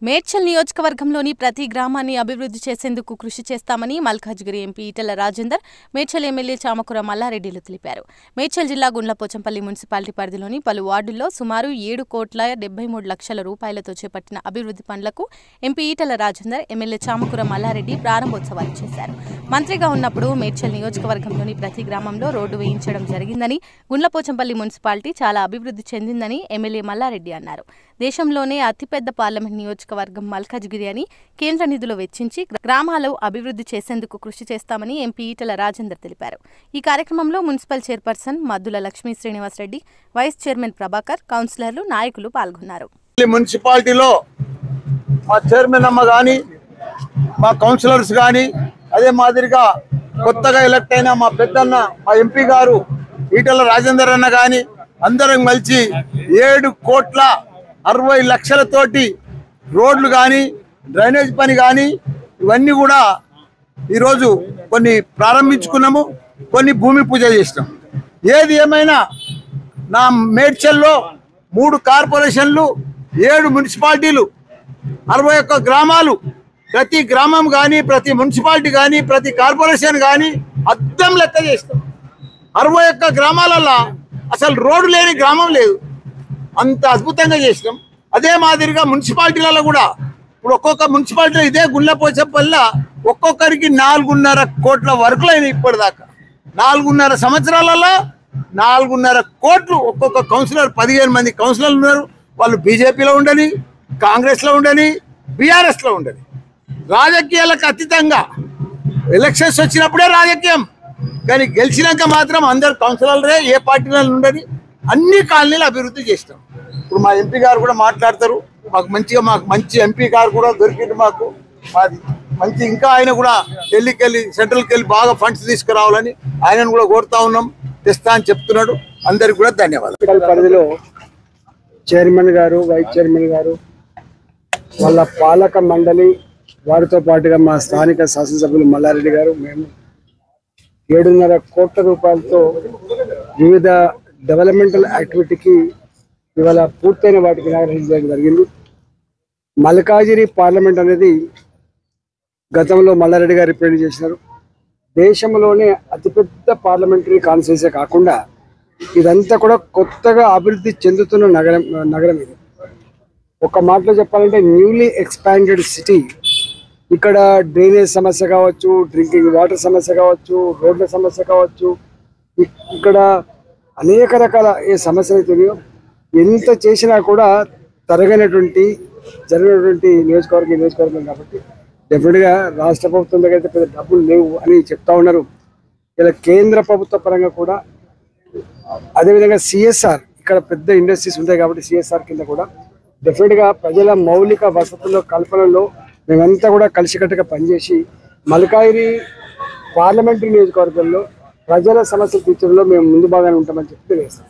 మేడ్చల్ నియోజకవర్గంలోని ప్రతి గ్రామాన్ని అభివృద్ధి చేసేందుకు కృషి చేస్తామని మల్కాజ్గిరి ఎంపీ ఈటెల రాజేందర్, మేడ్చల్ ఎమ్మెల్యే చామకూర మల్లారెడ్డిలు తెలిపారు. మేడ్చల్ జిల్లా గుండ్లపోచంపల్లి మున్సిపాలిటీ పరిధిలోని పలు వార్డుల్లో సుమారు 7,73,00,000 రూపాయలతో చేపట్టిన అభివృద్ధి పనులకు ఎంపీ ఈటెల రాజేందర్, ఎమ్మెల్యే చామకూర మల్లారెడ్డి ప్రారంభోత్సవాలు చేశారు. మంత్రిగా ఉన్నప్పుడు మేడ్చల్ నియోజకవర్గంలోని ప్రతి గ్రామంలో రోడ్డు వేయించడం జరిగిందని, గుండ్లపోచంపల్లి మున్సిపాలిటీ చాలా అభివృద్ధి చెందిందని ఎమ్మెల్యే మల్లారెడ్డి అన్నారు. దేశంలోనే అతిపెద్ద పార్లమెంట్ నియోజకవర్గం మల్కాజ్గిరి అని కేంద్ర నిధులు వెచ్చించి గ్రామాలు అభివృద్ధి చేసేందుకు కృషి చేస్తామని ఎంపీ ఈటెల రాజేందర్ తెలిపారు. ఈ కార్యక్రమంలో municipal chairperson Maddula Lakshmi Srinivasa Reddy, vice chairman Prabhakar, కౌన్సిలర్లు, నాయకులు పాల్గొన్నారు. మున్సిపాలిటీలో మా చైర్మన్ అమ్మ కానీ, మా కౌన్సిలర్స్ కానీ, అదే మాదిరిగా కొత్తగా ఎలక్ట్ అయిన మా పెద్దన్న మా ఎంపీ గారు ఈటెల రాజేందర్ అన్న కానీ అందరం కలిసి 7,60,00,000 రోడ్లు కానీ, డ్రైనేజ్ పని కానీ ఇవన్నీ కూడా ఈరోజు కొన్ని ప్రారంభించుకున్నాము, కొన్ని భూమి పూజ చేసినాం. ఏది ఏమైనా నా మేడ్చల్లో 3 కార్పొరేషన్లు, 7 మున్సిపాలిటీలు, 61 గ్రామాలు, ప్రతి గ్రామం కానీ, ప్రతి మున్సిపాలిటీ కానీ, ప్రతి కార్పొరేషన్ కానీ అద్దం లెక్క చేస్తాం. 61 గ్రామాలలో అసలు రోడ్డు లేని గ్రామం లేదు, అంత అద్భుతంగా చేసినాం. అదే మాదిరిగా మున్సిపాలిటీలలో కూడా ఇప్పుడు ఒక్కొక్క మున్సిపాలిటీలో ఇదే గుండ్లపోచంపల్లి ఒక్కొక్కరికి 4.5 కోట్ల వర్కులు అయినాయి. ఇప్పటిదాకా 4.5 సంవత్సరాలలో 4.5 కోట్లు. ఒక్కొక్క కౌన్సిలర్ 15 మంది కౌన్సిలర్లు ఉన్నారు. వాళ్ళు బీజేపీలో ఉండని, కాంగ్రెస్లో ఉండని, బీఆర్ఎస్లో ఉండని. రాజకీయాలకు అతీతంగా ఎలక్షన్స్ వచ్చినప్పుడే రాజకీయం, కానీ గెలిచినాక మాత్రం అందరు కౌన్సిలర్లే, ఏ పార్టీలో ఉండని అన్ని కాలనీలు అభివృద్ధి చేస్తాం. ఇప్పుడు మా ఎంపీ గారు కూడా మాట్లాడతారు. మాకు మంచి ఎంపీ గారు కూడా దొరికింది. మాకు మంచి ఇంకా ఆయన కూడా ఢిల్లీకి సెంట్రల్కి వెళ్ళి బాగా ఫండ్స్ తీసుకురావాలని ఆయనను కూడా కోరుతా ఉన్నాం. తెస్తా అని చెప్తున్నాడు. అందరికి కూడా ధన్యవాదాలు. పరిధిలో చైర్మన్ గారు, వైస్ చైర్మన్ గారు, వాళ్ళ పాలక మండలి, వారితో పాటుగా మా స్థానిక శాసనసభ్యులు మల్లారెడ్డి గారు, మేము 7.5 కోట్ల రూపాయలతో వివిధ డెవలప్మెంటల్ యాక్టివిటీకి ఇవాళ పూర్తయిన వాటికి నిర్వహించడం జరిగింది. మల్కాజిగిరి పార్లమెంట్ అనేది గతంలో మల్లారెడ్డి గారు రిప్రజెంట్ చేసినారు. దేశంలోనే అతిపెద్ద పార్లమెంటరీ కాన్స్టిట్యున్సీ కాకుండా ఇదంతా కూడా కొత్తగా అభివృద్ధి చెందుతున్న నగరం ఇది. ఒక మాటలో చెప్పాలంటే న్యూలీ ఎక్స్పాండెడ్ సిటీ. ఇక్కడ డ్రైనేజ్ సమస్య కావచ్చు, డ్రింకింగ్ వాటర్ సమస్య కావచ్చు, రోడ్ల సమస్య కావచ్చు, ఇక్కడ అనేక రకాల ఏ సమస్యలు తెలియవు. ఎంత చేసినా కూడా జరిగినటువంటి నియోజకవర్గం కాబట్టి డెఫినెట్గా రాష్ట్ర ప్రభుత్వం దగ్గర అయితే పెద్ద డబ్బులు లేవు అని చెప్తా ఉన్నారు. ఇలా కేంద్ర ప్రభుత్వ పరంగా కూడా అదేవిధంగా CSR, ఇక్కడ పెద్ద ఇండస్ట్రీస్ ఉంటాయి కాబట్టి CSR కింద కూడా డెఫినెట్గా ప్రజల మౌలిక వసతుల కల్పనలో మేమంతా కూడా కలిసికట్టుగా పనిచేసి మల్కాజిగిరి పార్లమెంటరీ నియోజకవర్గంలో ప్రజల సమస్యలు తీర్చడంలో మేము ముందు భాగానే ఉంటామని చెప్పి తెలియజేస్తాం.